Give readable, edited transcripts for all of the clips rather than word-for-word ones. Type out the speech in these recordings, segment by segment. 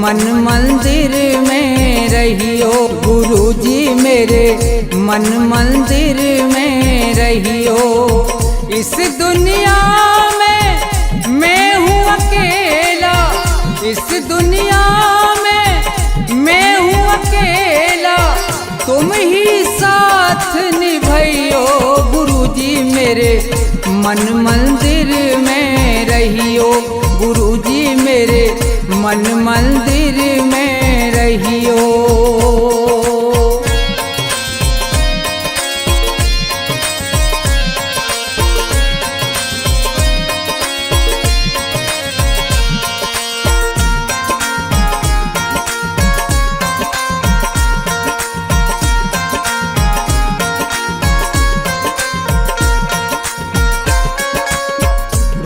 मन मंदिर में रहियो। गुरुजी मेरे मन मंदिर में रहियो। इस दुनिया में मैं हूँ अकेला, इस दुनिया में मैं हूँ अकेला, तुम ही साथ निभाइयो। गुरुजी मेरे मन मंदिर में रहियो। गुरुजी मेरे मन मंदिर में रहियो।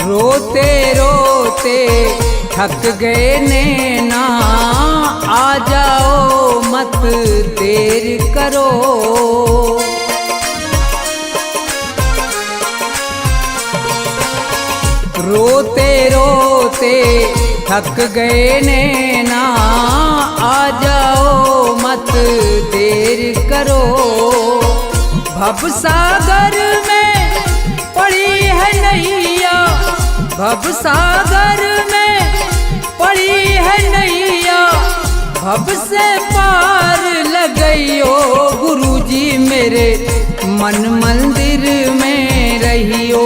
रोते रोते थक गए नैना, आ जाओ मत देर करो। रोते रोते थक गए नैना, आ जाओ मत देर करो। भवसागर में पड़ी है नैया, भवसागर में पड़ी है नैया, भव से पार लगइयो। गुरुजी मेरे मन मंदिर में रहियो।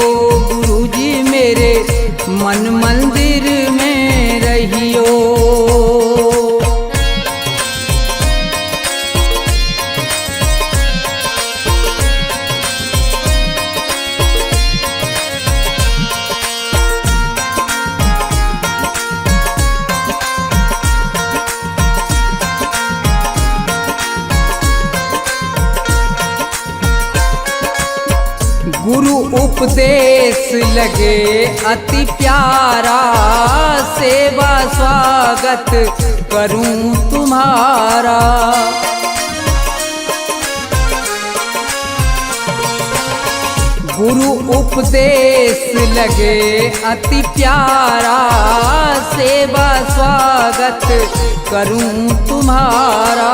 गुरुजी मेरे मन मंदिर में रहियो। गुरु उपदेश लगे अति प्यारा, सेवा स्वागत करूं तुम्हारा। गुरु उपदेश लगे अति प्यारा, सेवा स्वागत करूं तुम्हारा।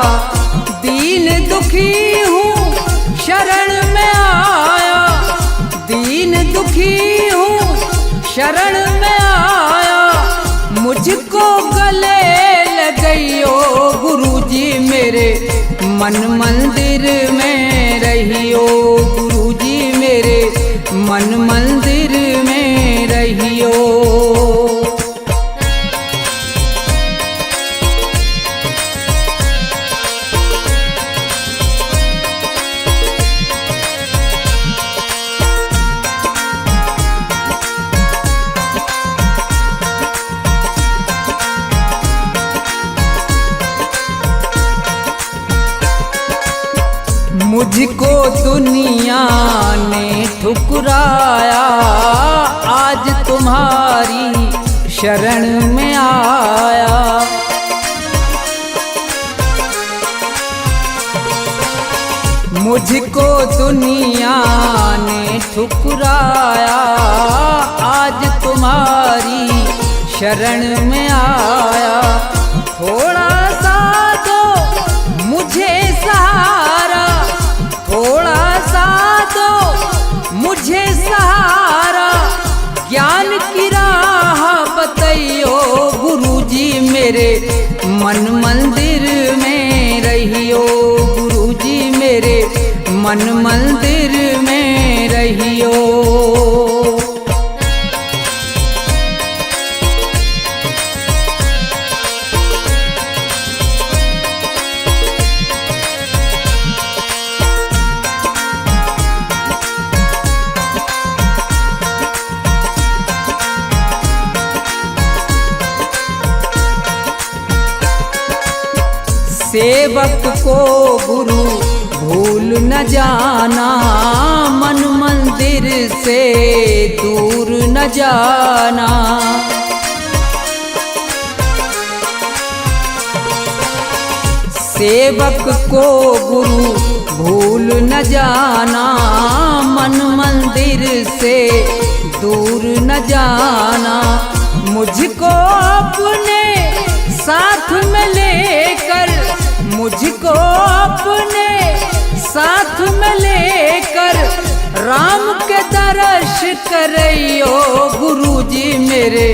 दीन दुखी हूँ शरण में आया, दीन दुखी हूँ शरण में आया, मुझको गले लगइयो। गुरुजी मेरे मन मंदिर में रहियो। गुरुजी मेरे मन मंदिर में रहियो। मुझको दुनिया ने ठुकराया, आज तुम्हारी शरण में आया। मुझको दुनिया ने ठुकराया, आज तुम्हारी शरण में आया। थोड़ा सा दो मुझे सहारा, थोड़ा सा दो मुझे सहारा, ज्ञान की राह बताइयो। गुरुजी मेरे मन मंदिर में रहियो। गुरुजी मेरे मन मंदिर में रहियो। सेवक को गुरु भूल न जाना, मन मंदिर से दूर न जाना। सेवक को गुरु भूल न जाना, मन मंदिर से दूर न जाना। मुझको अपने साथ में लेकर मुझको अपने, साथ में लेकर राम के दर्श करियो गुरुजी मेरे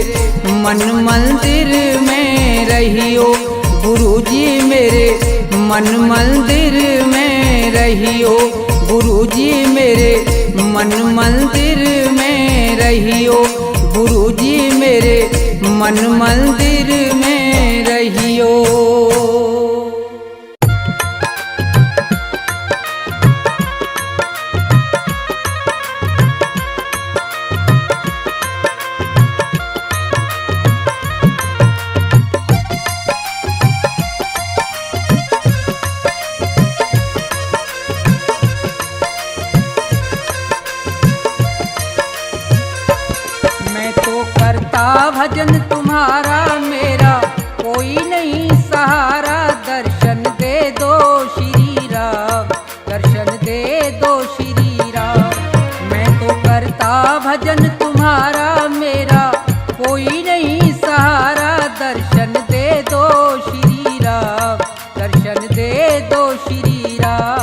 मन मंदिर में रहियो, गुरुजी मेरे मन मंदिर में रहियो, गुरुजी मेरे मन मंदिर में रहियो, गुरुजी मेरे मन मंदिर में रहियो। भजन तुम्हारा मेरा कोई नहीं सहारा, दर्शन दे दो श्री राम, दर्शन दे दो श्री राम। मैं तो करता भजन तुम्हारा मेरा कोई नहीं सहारा, दर्शन दे दो श्री राम, दर्शन दे दो श्री राम।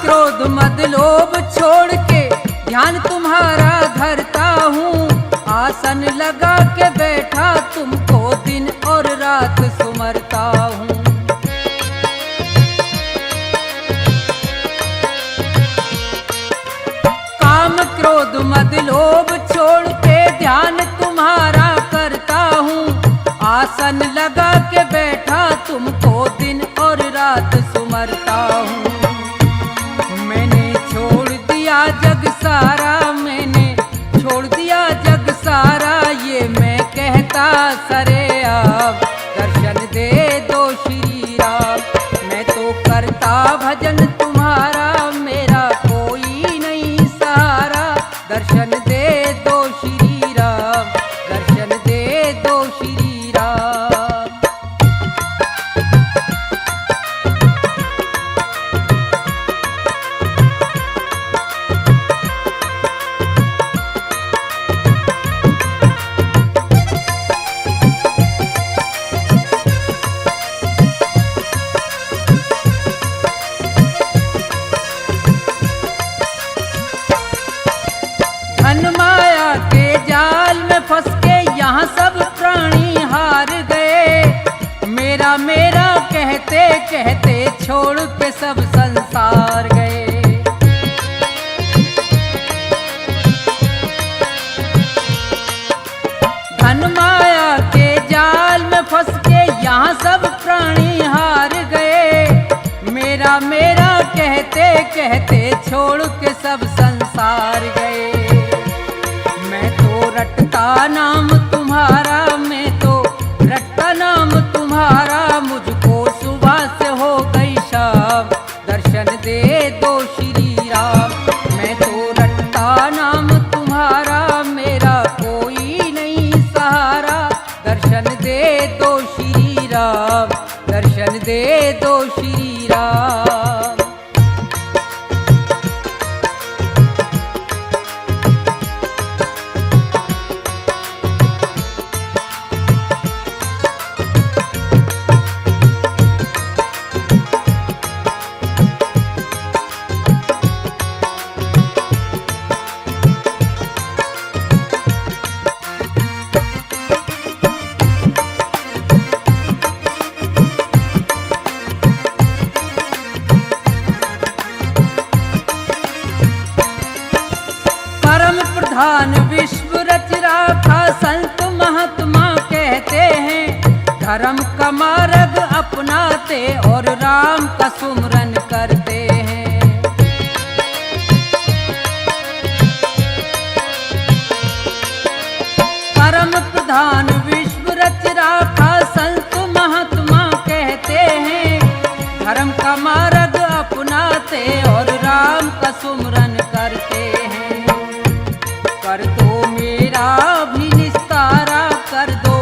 क्रोध मद लोभ छोड़ के ध्यान तुम्हारा धरता हूँ, आसन लगा के बैठा तुमको दिन और रात सुमरता हूँ। काम क्रोध मद लोभ छोड़ के ध्यान तुम्हारा करता हूँ, आसन लगा के बैठा तुमको दिन और रात सुमरता हूँ। जग सारा मैंने छोड़ दिया जग सारा, ये मैं कहता सरे आप, दर्शन दे दो श्री राम। मैं तो करता भजन तुम्हारा मेरा कोई नहीं सहारा, दर्शन दे दो श्री राम, दर्शन दे दो श्री राम। फंस के यहाँ सब प्राणी हार गए, मेरा मेरा कहते कहते छोड़ के सब संसार गए। धन माया के जाल में फंस के यहाँ सब प्राणी हार गए, मेरा मेरा कहते कहते छोड़ के सब संसार गए। रटता नाम तुम्हारा, मैं तो रटता नाम तुम्हारा, मुझको सुबह से हो गई शाम, दर्शन दे दो श्री राम। मैं तो रटता नाम तुम्हारा मेरा कोई नहीं सहारा, दर्शन दे दो श्री राम, दर्शन दे दो श्री राम। प्रधान विश्व रच राखा संत महात्मा कहते हैं, धर्म का मार्ग अपनाते और राम का सुमरन करते हैं। समाधान विश्व रच राखा संत महात्मा कहते हैं। धर्म का मार्ग अपनाते और राम का सुमरन करते हैं। कर दो मेरा भी निस्तारा, कर दो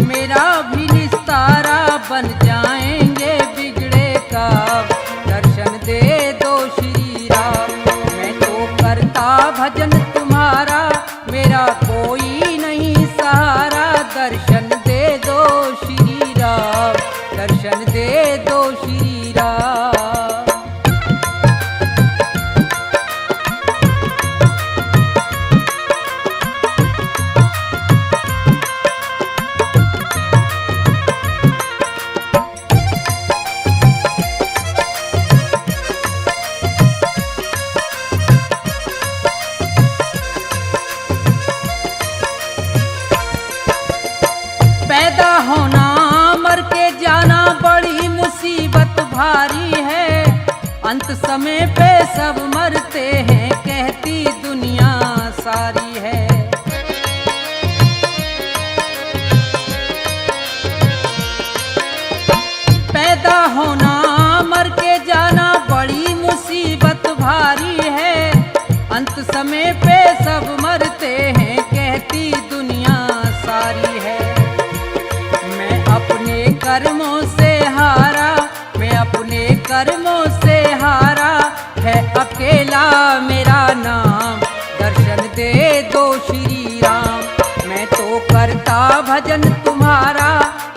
मेरा भी निस्तारा, बन जाएंगे बिगड़े का, दर्शन दे दो श्री राम। मैं तो करता भजन तुम्हारा, मेरा कोई नहीं सहारा, दर्शन दे दो श्री राम, दर्शन दे दो श्री राम। पैदा होना मर के जाना बड़ी मुसीबत भारी है। अंत समय पे सब मरते हैं, कहती दुनिया सारी है। पैदा होना मर के जाना बड़ी मुसीबत भारी है। अंत समय पे सब मरते हैं, कहती दुनिया सारी है। अपने कर्मों से हारा, मैं अपने कर्मों से हारा, है अकेला मेरा नाम, दर्शन दे दो श्री राम। मैं तो करता भजन तुम्हारा,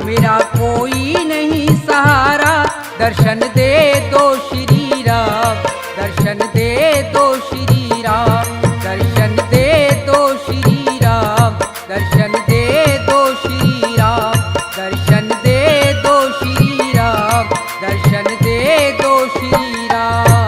मेरा कोई नहीं सहारा, दर्शन दे दो श्री राम, दर्शन दे दो श्री राम, दर्शन दे दो श्री राम, दर्शन दे दो श्री राम, दर्शन दे दो श्री राम, दर्शन दे दो श्री राम।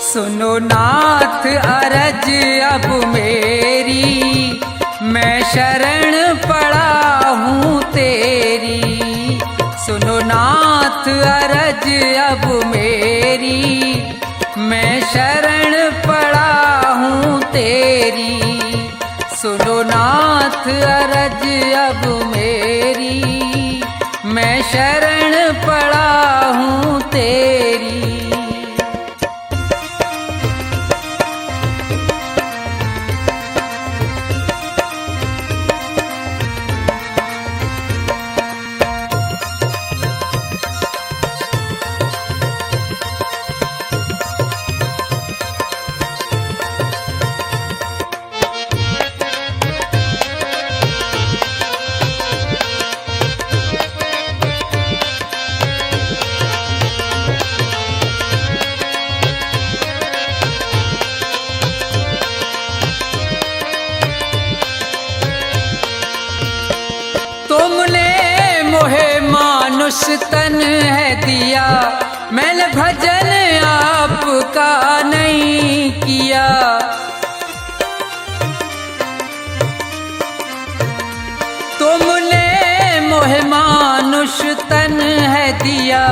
सुनो नाथ अरज अब मेरी, मैं शरण पड़ा हूँ तेरी। सुनो नाथ अरज अब मेरी, मैं शरण पड़ा हूँ तेरी। सुनो नाथ अरज अब मेरी, मैं शरण पड़ा हूँ तेरी। मानुष तन है दिया, मैंने भजन आपका नहीं किया। तुमने मोहे मानुष तन है दिया,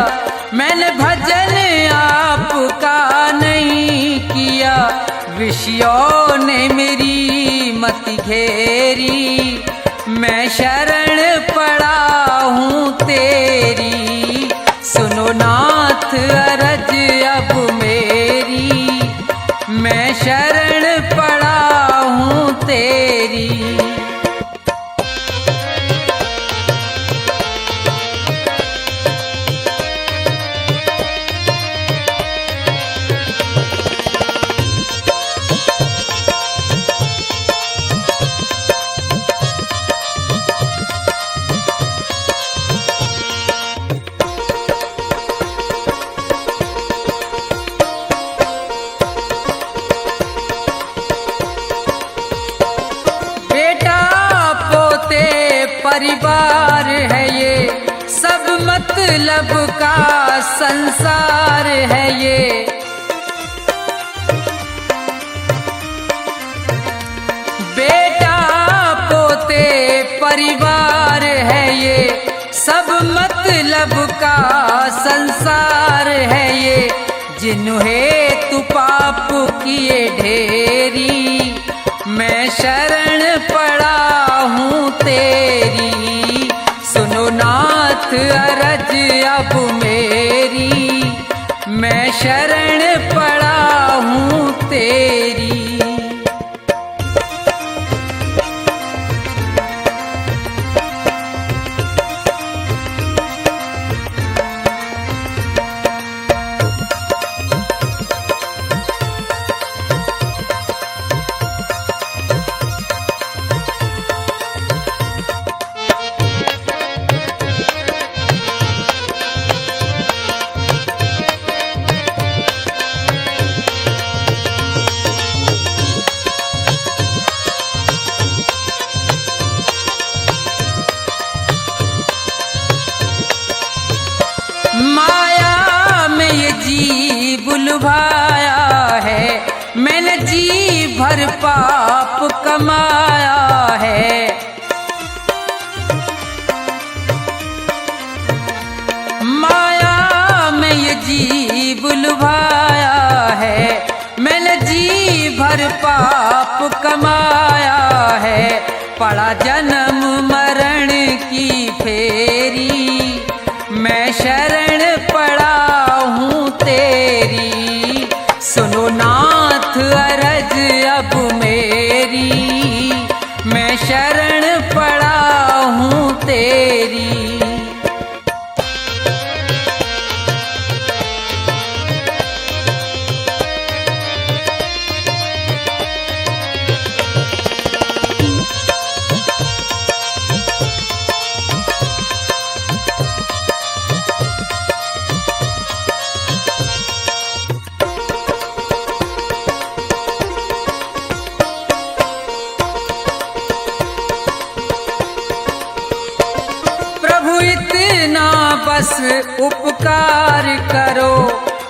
मैंने भजन आपका नहीं किया। विषयों ने मेरी मति घेरी, मैं शरण पड़ा हूँ तेरी। सुनो नाथ अरज अब मेरी, मैं शरण पड़ा हूँ तेरी। परिवार है ये, सब मतलब का संसार है ये। बेटा पोते परिवार है ये, सब मतलब का संसार है ये। जिन्हें तू पाप किए ढेरी, मैं शरण पड़ा हूँ तेरी। सुनो नाथ अरज अब मेरी, मैं शरण पड़ा हूँ तेरी। माया में ये जी बुलवाया है, मैंने जी भर पाप कमाया है। माया में ये जी बुलवाया है, मैंने जी भर पाप कमाया है। पड़ा जन्म मरण की फेरी, मैं शरण पड़ा हूँ तेरी। सुनो नाथ अरज अब मेरी, मैं शरण पड़ा हूँ तेरी। इतना बस उपकार करो,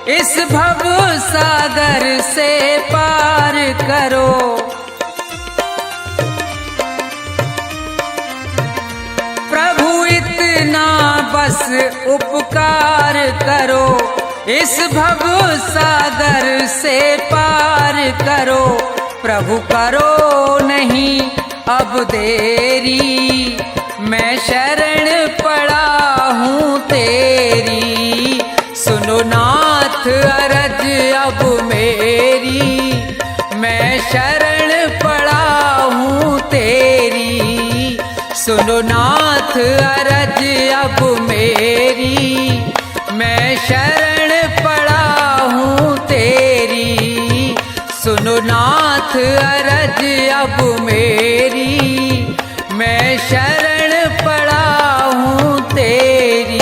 इस भव सागर से पार करो। प्रभु इतना बस उपकार करो, इस भव सागर से पार करो। प्रभु करो नहीं अब देरी, मैं शरण पड़ा हूँ तेरी। सुनो नाथ अरज अब मेरी, मैं शरण पड़ा हूँ तेरी। सुनो नाथ अरज अब मेरी, मैं शरण पड़ा हूँ तेरी। सुनो नाथ अरज अब मेरी, मैं शरण पड़ा हूँ तेरी।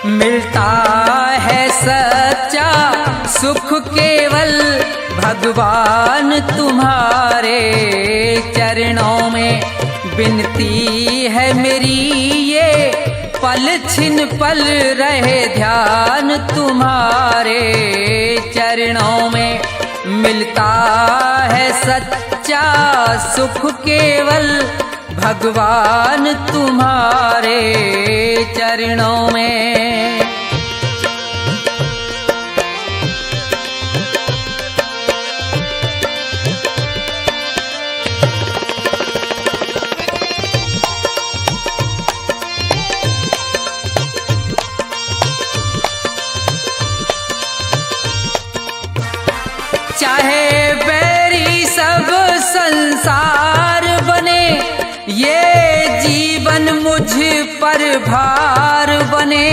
मिलता है सच्चा सुख केवल भगवान तुम्हारे चरणों में। विनती है मेरी ये पल छिन पल रहे ध्यान तुम्हारे चरणों में। मिलता है सच्चा सुख केवल भगवान तुम्हारे चरणों में। चाहे बैरी सब संसार बने, ये जीवन मुझ पर भार बने।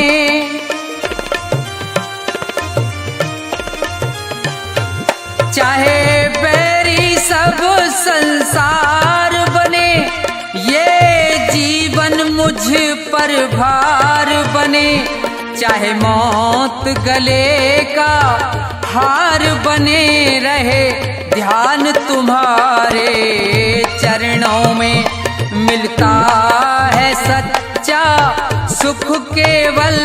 चाहे बैरी सब संसार बने, ये जीवन मुझ पर भार बने। चाहे मौत गले का हार बने रहे, ध्यान तुम्हारे चरणों में मिलता है सच्चा सुख केवल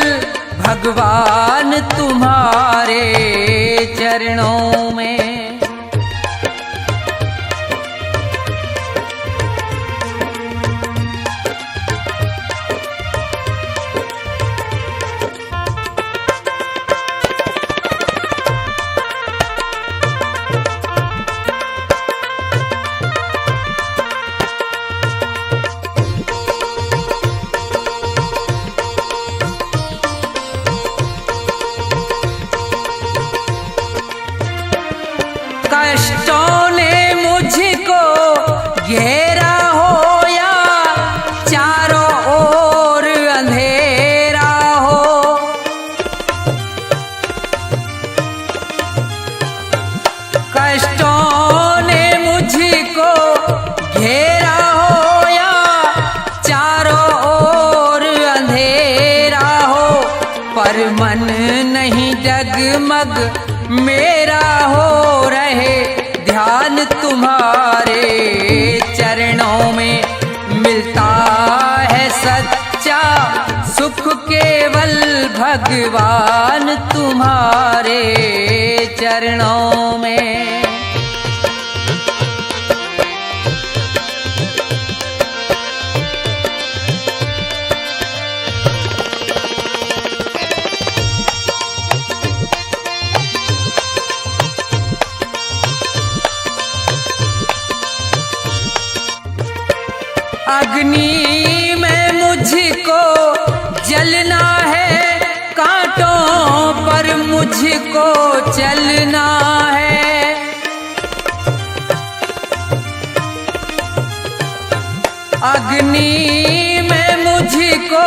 भगवान तुम्हारे चरणों में। कष्टों ने मुझको घेरा हो या चारों ओर अंधेरा हो, कष्टों ने मुझको घेरा हो या चारों ओर अंधेरा हो, पर मन नहीं डगमग मेरा हो रहे, ध्यान तुम्हारे चरणों में मिलता है सच्चा सुख केवल भगवान तुम्हारे चरणों में। अग्नि में मुझको जलना है, कांटों पर मुझको चलना है। अग्नि में मुझको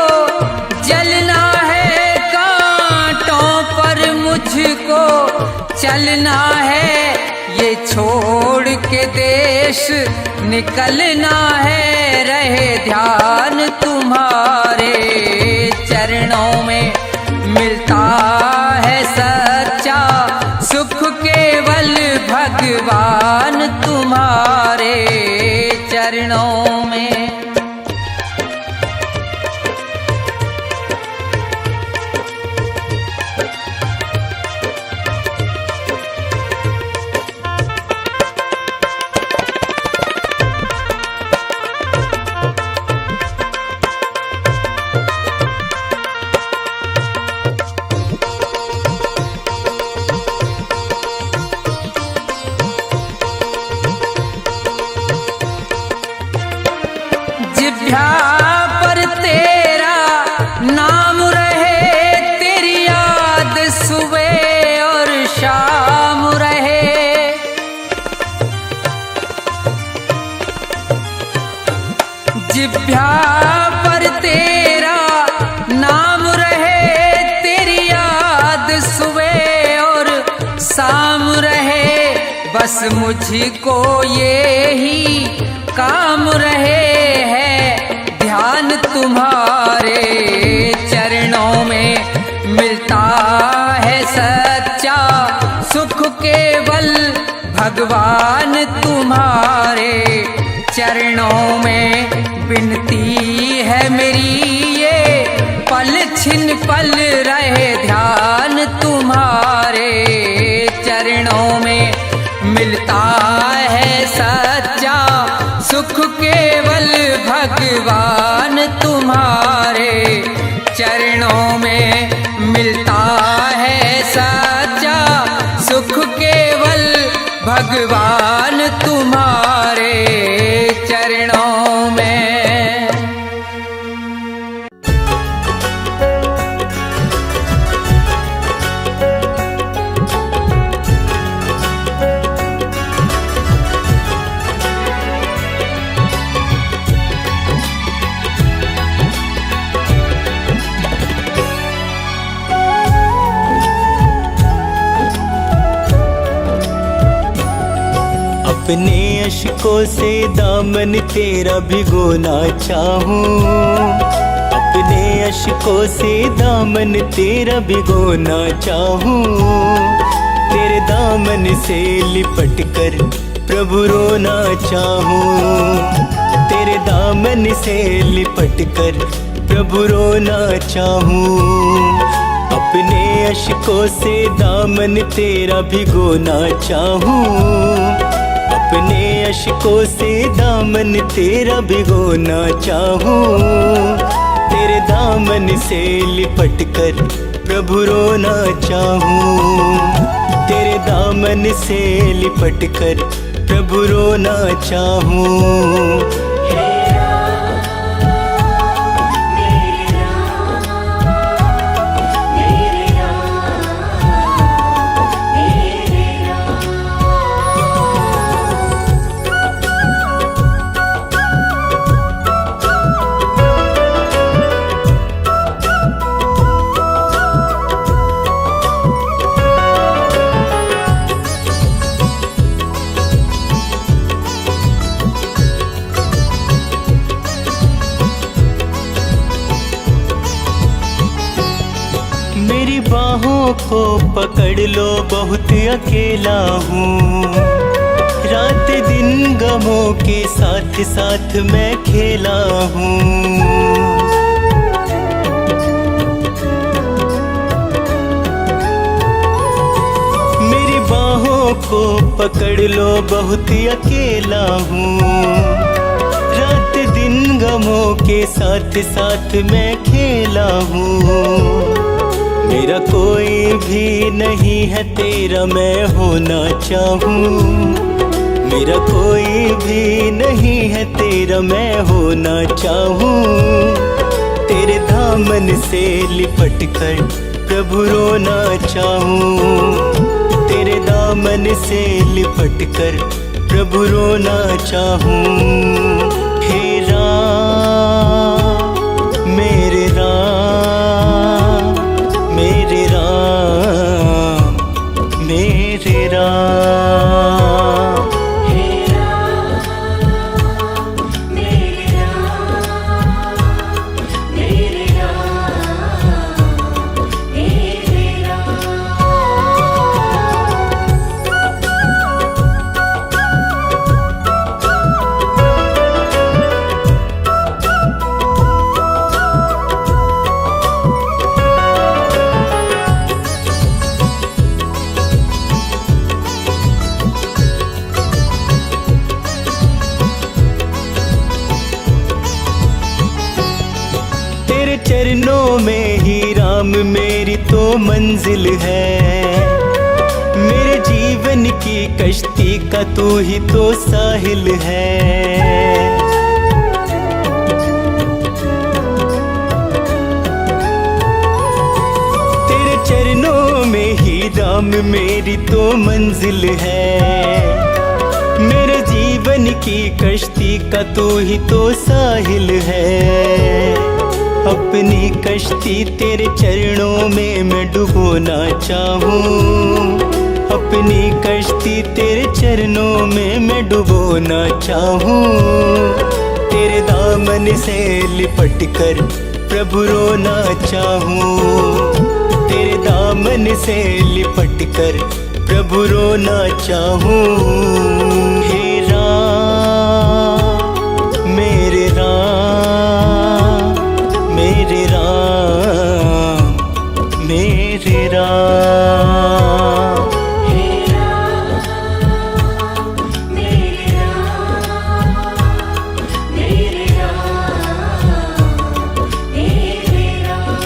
जलना है, कांटों पर मुझको चलना है। ये छोड़ के देश निकलना है, रहे ध्यान तुम्हारे चरणों में मिलता है सच्चा सुख केवल भगवान तुम्हारे चरणों में। जिभ्या पर तेरा नाम रहे, तेरी याद सुबह और शाम रहे। जिभ्या पर तेरा नाम रहे, तेरी याद सुबह और शाम रहे। बस मुझको ये ही काम रहे है, ध्यान तुम्हारे चरणों में मिलता है सच्चा सुख केवल भगवान तुम्हारे चरणों में। विनती है मेरी ये पल छिन पल रहे, ध्यान तुम्हारे चरणों में मिलता है सच्चा सुख केवल भगवान तुम्हारे चरणों में मिलता है सच्चा सुख केवल भगवान तुम्हारे चरणों में। अपने अश्कों से दामन तेरा भिगोना चाहूं, अपने अश्कों से दामन तेरा भिगोना चाहूं। तेरे दामन से लिपट कर प्रभु रोना चाहूं, तेरे दामन से लिपट कर प्रभु रोना चाहूं। अपने अश्कों से दामन तेरा भिगोना चाहूं, अपने अश्कों से दामन तेरा भिगोना चाहूं। तेरे दामन से लिपट कर प्रभु रोना चाहूं, तेरे दामन से लिपट कर प्रभु रोना चाहूं। मेरी बाहों को पकड़ लो, बहुत अकेला हूँ। रात दिन गमों के साथ साथ मैं खेला हूँ। मेरी बाहों को पकड़ लो, बहुत अकेला हूँ। रात दिन गमों के साथ साथ मैं खेला हूँ। मेरा कोई भी नहीं है तेरा मैं होना चाहूँ, मेरा कोई भी नहीं है तेरा मैं होना चाहूँ। तेरे दामन से लिपट कर प्रभु रोना चाहूँ, तेरे दामन से लिपट कर प्रभु रोना चाहूँ। हे राम मेरे राम, मेरे राम मेरे राम। हे राम मेरे राम, मेरे राम मेरे राम। तेरे चरणों में ही राम मेरी तो मंजिल है। मेरे जीवन की कश्ती का तू ही तो साहिल है। तेरे चरणों में ही राम मेरी तो मंजिल है। मेरे जीवन की कश्ती का तू ही तो साहिल है। अपनी कश्ती तेरे चरणों में मैं डुबोना चाहूँ, अपनी कश्ती तेरे चरणों में मैं डुबोना चाहूँ। तेरे दामन से लिपट कर प्रभु रोना चाहूँ, तेरे दामन से लिपट कर प्रभु रोना चाहूँ। हे राम मेरे राम, मेरे राम मेरे राम। हे राम मेरे राम, मेरे राम मेरे राम।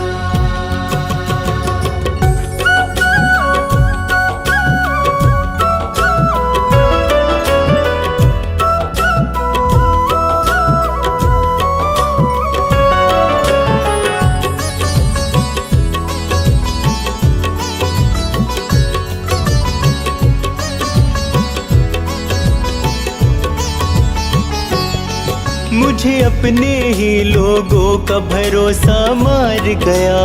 मुझे अपने ही लोगों का भरोसा मार गया।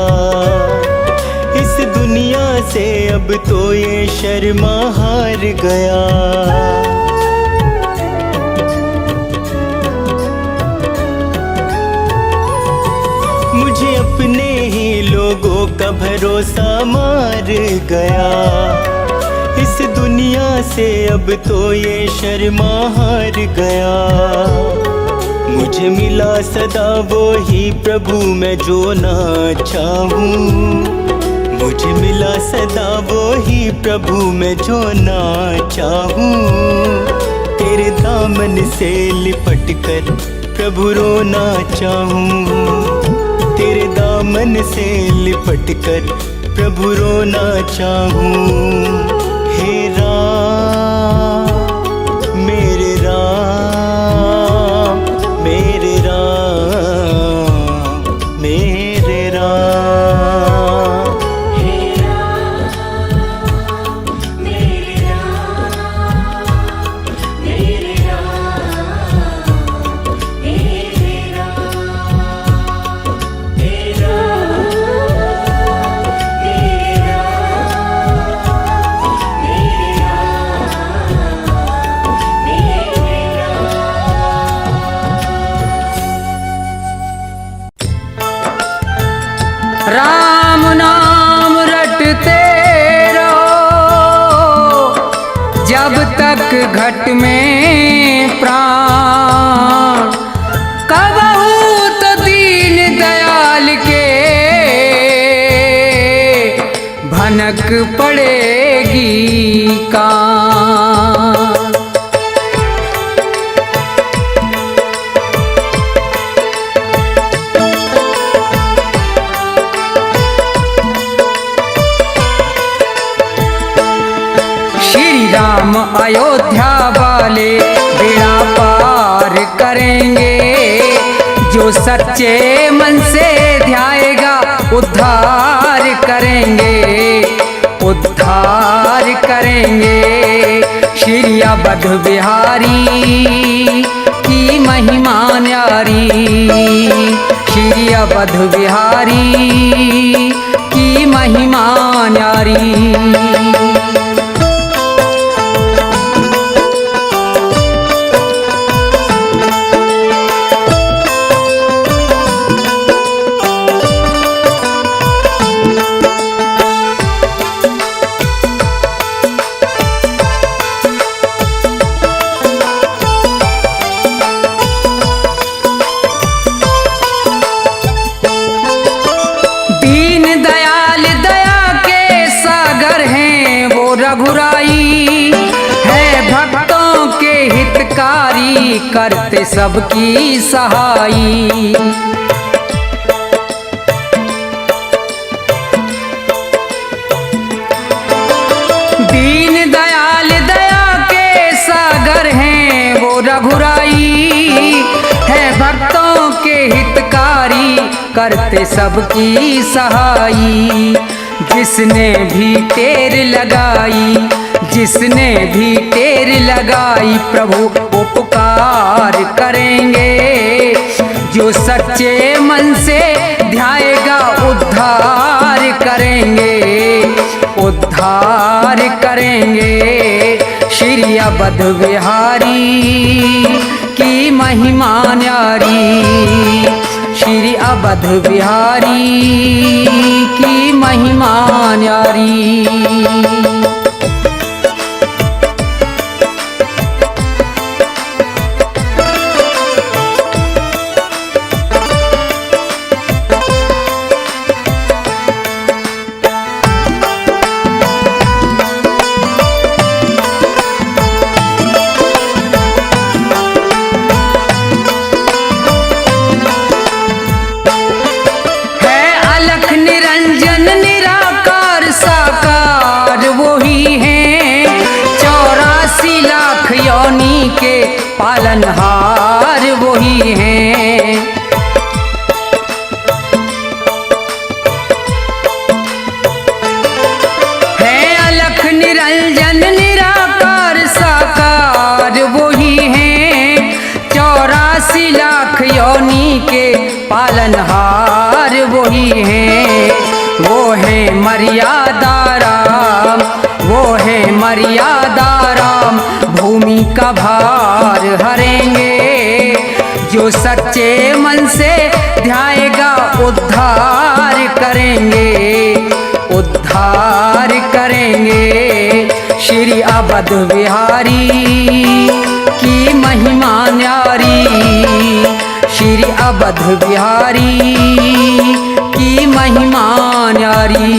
इस दुनिया से अब तो ये शर्मा हार गया। मुझे अपने ही लोगों का भरोसा मार गया। इस दुनिया से अब तो ये शर्मा हार गया। मुझे मिला सदा वो ही प्रभु मैं जो ना चाहूं। मुझे मिला सदा वो ही प्रभु मैं जो ना चाहूं। तेरे दामन से लिपट कर प्रभु रोना चाहूं। तेरे दामन से लिपट कर प्रभु रोना चाहूं। हे राम मेरे राम मेरे राम मेरे राम। हे राम मेरे राम मेरे राम मेरे राम। हे राम मेरे राम नाम रटते रहो जब तक घट में प्राण। कबहू तो दीन दयाल के भनक पड़ेगी कान। राम अयोध्या वाले बेड़ा पार करेंगे। जो सच्चे मन से ध्याएगा उद्धार करेंगे उद्धार करेंगे। श्री अवध बिहारी की महिमा न्यारी। श्री अवध बिहारी की महिमा न्यारी। रघुराई है भक्तों के हितकारी करते सबकी सहाई। दीन दयाल दया के सागर हैं वो रघुराई है भक्तों के हितकारी करते सबकी सहाई। जिसने भी टेर लगाई जिसने भी टेर लगाई प्रभु उपकार करेंगे। जो सच्चे मन से ध्याएगा उद्धार करेंगे उद्धार करेंगे। श्री अवध बिहारी की महिमा न्यारी। श्री अवध बिहारी की महिमा न्यारी। के पालनहार वही हैं। है अलख निरंजन निराकार साकार वही हैं। 84 लाख योनि के पालनहार वही हैं। वो है मर्यादा राम वो है मर्यादा राम भूमि का भार हरेंगे। जो सच्चे मन से ध्याएगा उद्धार करेंगे, उद्धार करेंगे। श्री अवध बिहारी की महिमा न्यारी, श्री अवध बिहारी की महिमा न्यारी।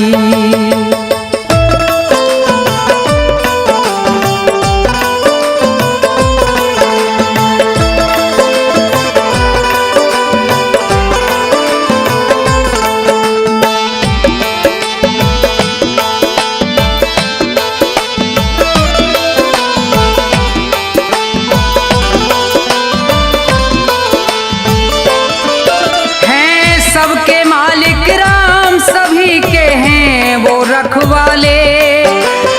सबके मालिक राम सभी के हैं वो रखवाले,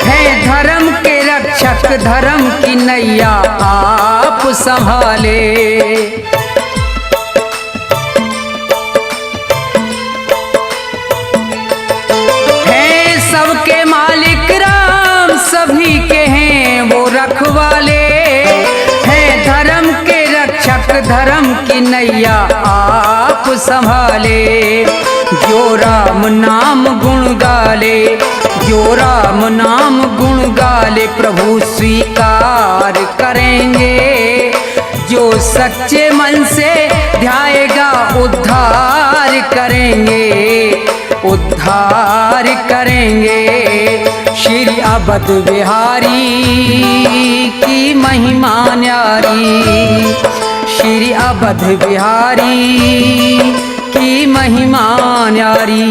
हैं धर्म के रक्षक धर्म की नैया आप संभाले। हैं सबके मालिक राम सभी के हैं वो रखवाले, हैं धर्म के रक्षक धर्म की नैया आप संभाले। जो राम नाम गुण गाले, जो राम नाम गुण गाले प्रभु स्वीकार करेंगे। जो सच्चे मन से ध्याएगा उद्धार करेंगे, उद्धार करेंगे। श्री अवध बिहारी की महिमा न्यारी, श्री अवध बिहारी की महिमा न्यारी।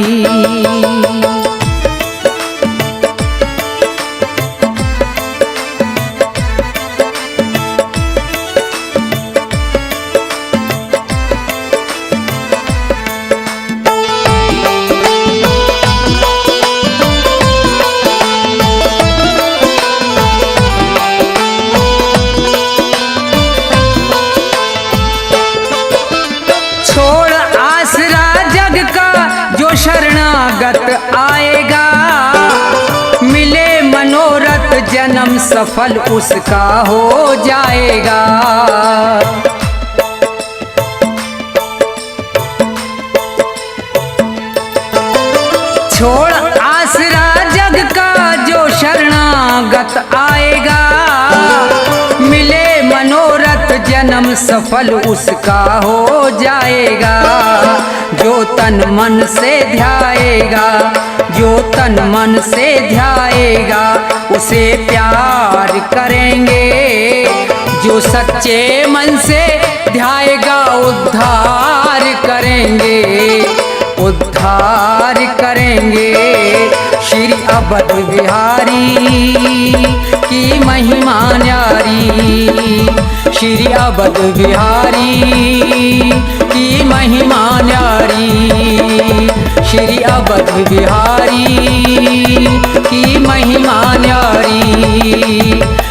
शरणागत आएगा, मिले मनोरथ जन्म सफल उसका हो जाएगा। छोड़ आसरा जग का जो शरणागत आएगा, मिले मनोरथ जन्म सफल उसका हो जाएगा। जो तन मन से ध्याएगा, जो तन मन से ध्याएगा उसे प्यार करेंगे। जो सच्चे मन से ध्याएगा उद्धार करेंगे, उद्धार करेंगे। श्री अवध बिहारी की महिमा न्यारी, श्री अवध बिहारी की महिमा न्यारी, श्री अवध बिहारी की महिमा न्यारी,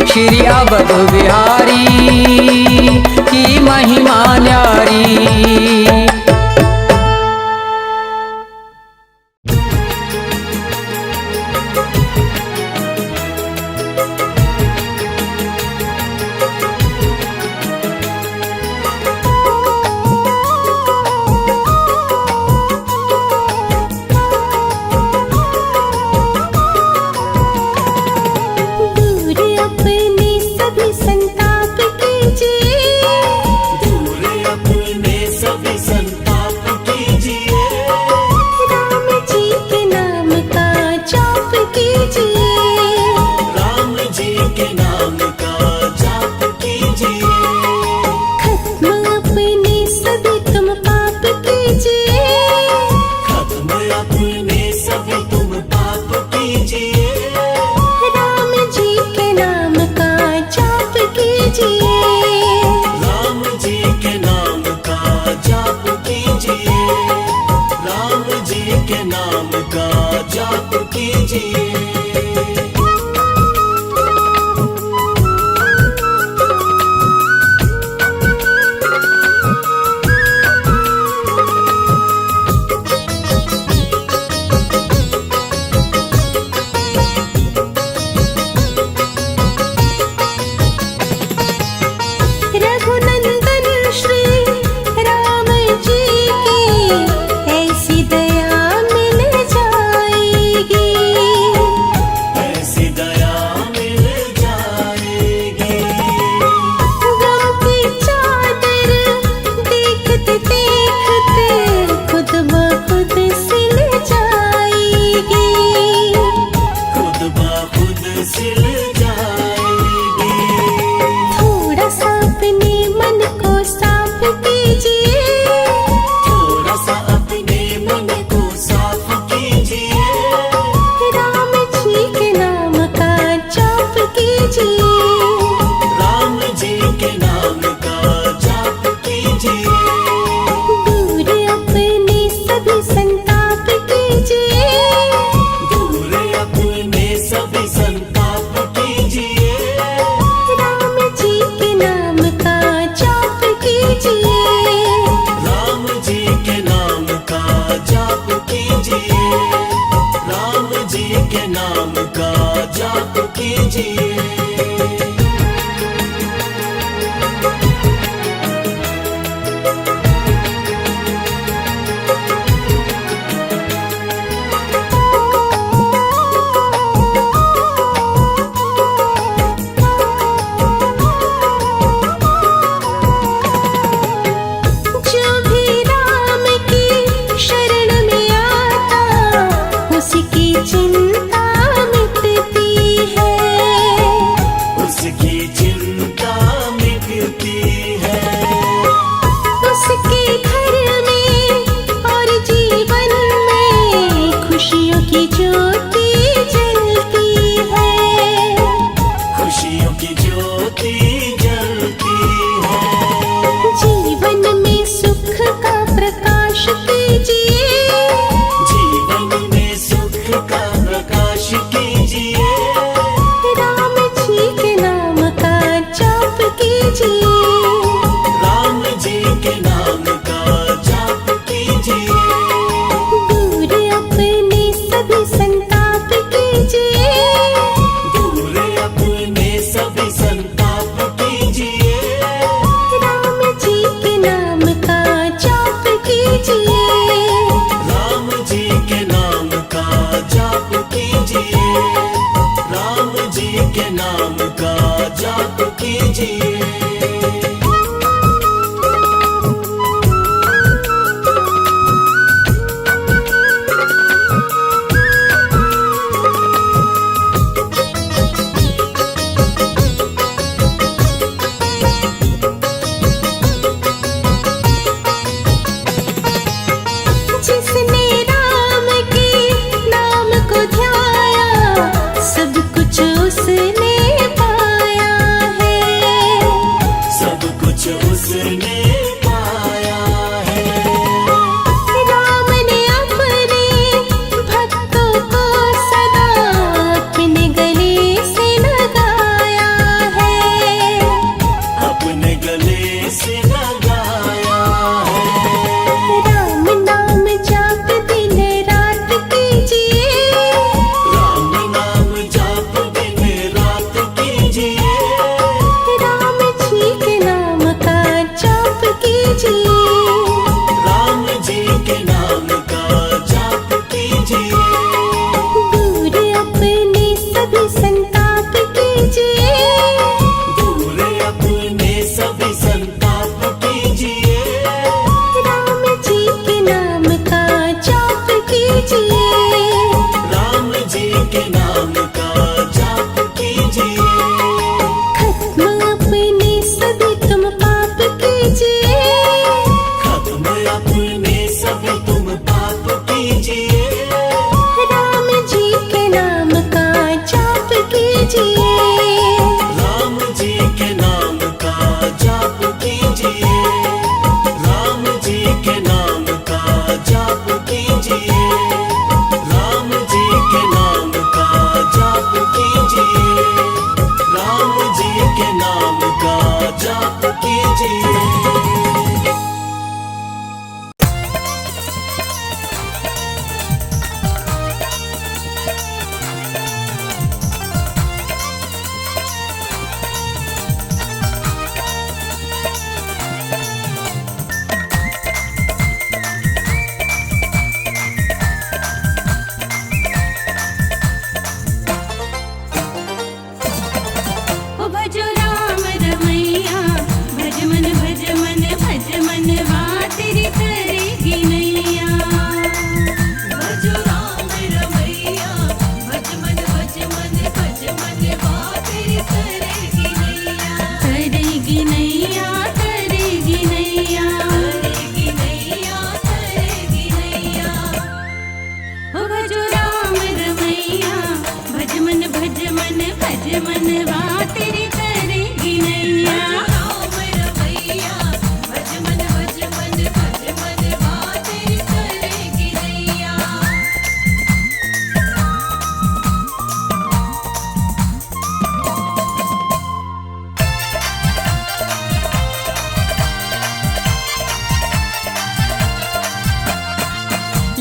श्री अवध बिहारी की महिमा न्यारी। दूर अपने सब के नाम का जाप कीजिए।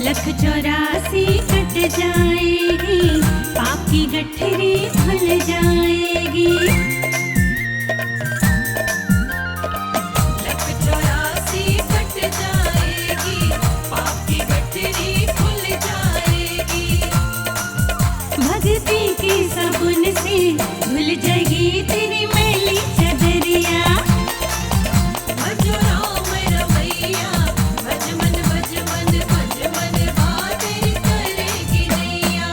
लख 84 कट जाएगी गठरी खुल जाएगी। लख 84 कट जाएगी, पाप की गठरी खुल जाएगी। भक्ति के साबुन से धुल जाएगी तेरी मैली चदरिया। भजो राम रमैया, भज मन भज मन भज मन बातें करेगी नैया।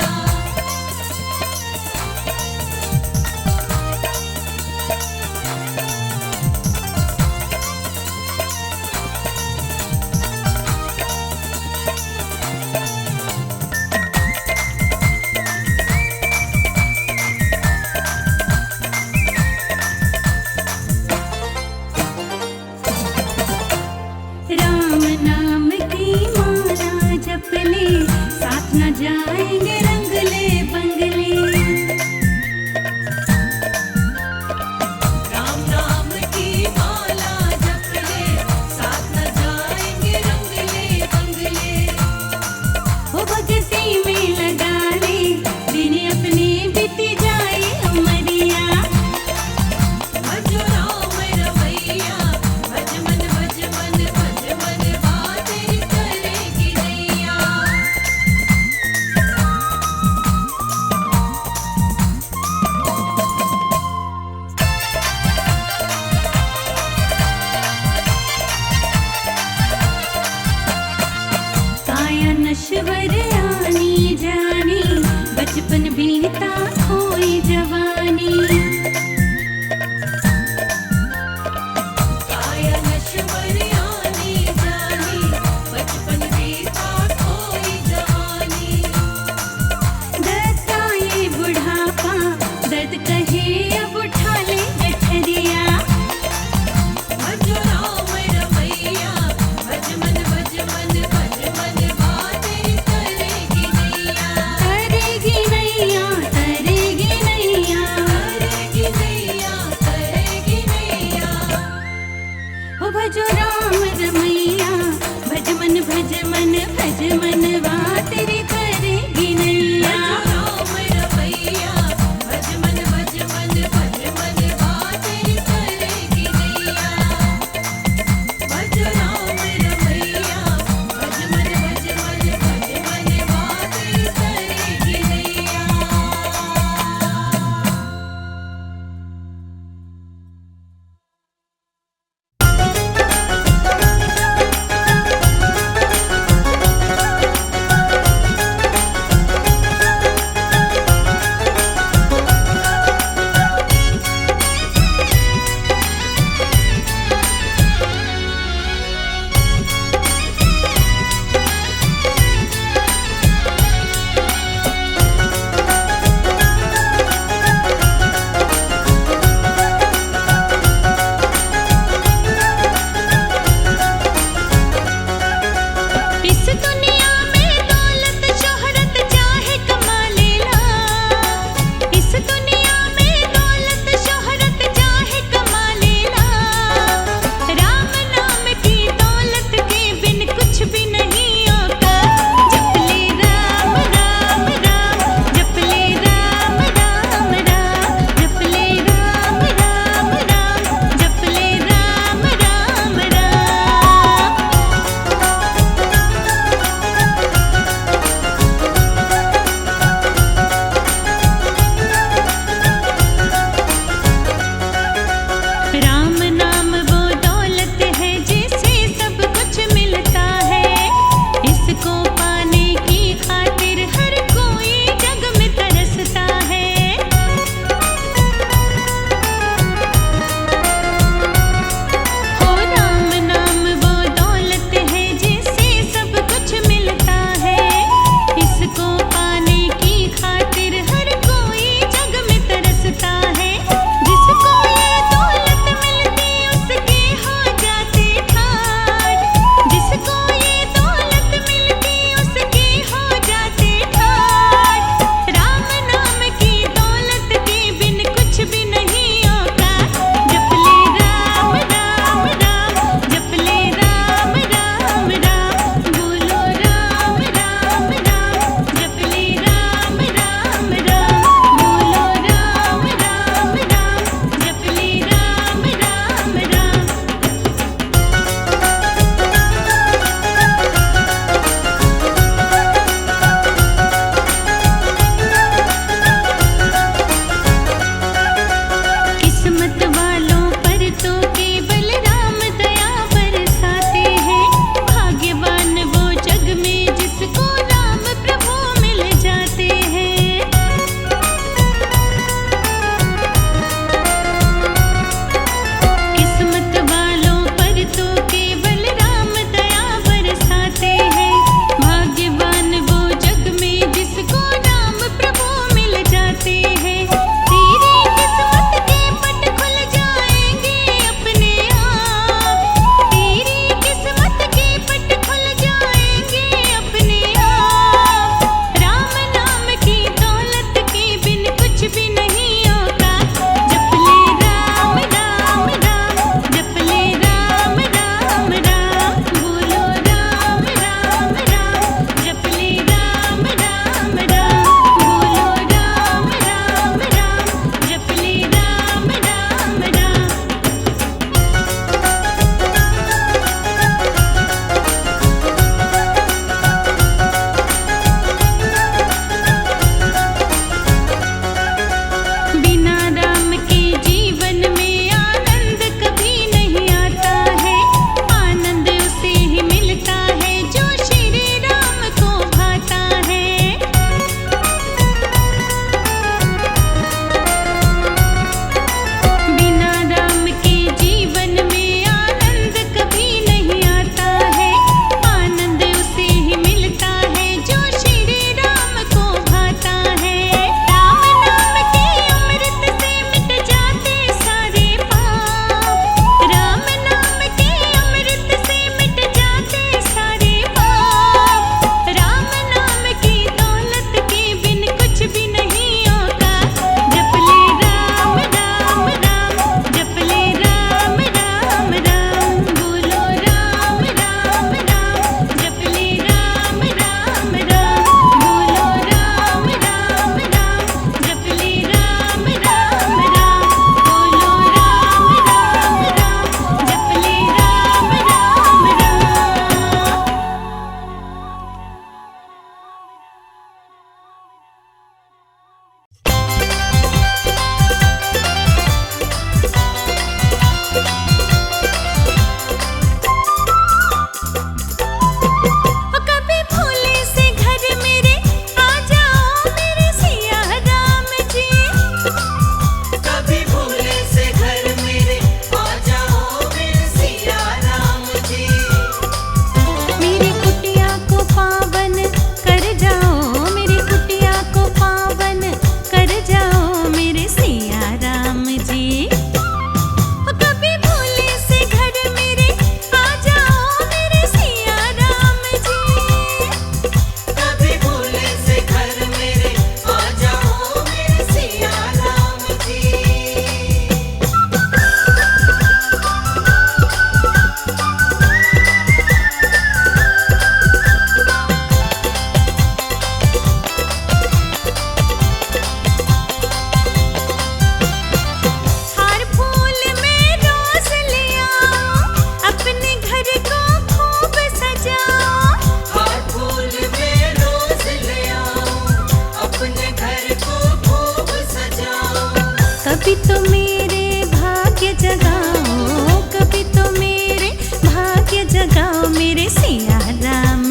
राम नाम की माला जप ले, साथ न जाएंगे रंगले बंगले। राम नाम की माला जप ले, साथ न जाएंगे रंगले बंगले। वो भक्ति में लगा ले, दिन अपने बीत जाए अमरिया। भजो राम रमैया, भज मन भज मन भज मन बातें करेगी नैया। काया नश्वर आनी जानी, बचपन बीता खोई जवानी। काया नश्वर आनी जानी, बचपन बीता खोई जवानी। दर्द का ये बुढ़ापा, दर्द कहे अब उठा ले गठरिया। भजो राम रमैया, भज मन भज मन भज मन बातें करेगी नैया। करेगी नैया, करेगी नैया। करेगी नैया, करेगी नैया। ओ भजो राम रमैया, भज मन भज मन भज मन तेरी करेगी नैया। भजो राम रमैया, भज मन भज मन भज मन बातें करेगी नैया। भजो राम रमैया, भज मन भज मन भज मन बातें करेगी नैया।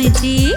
जी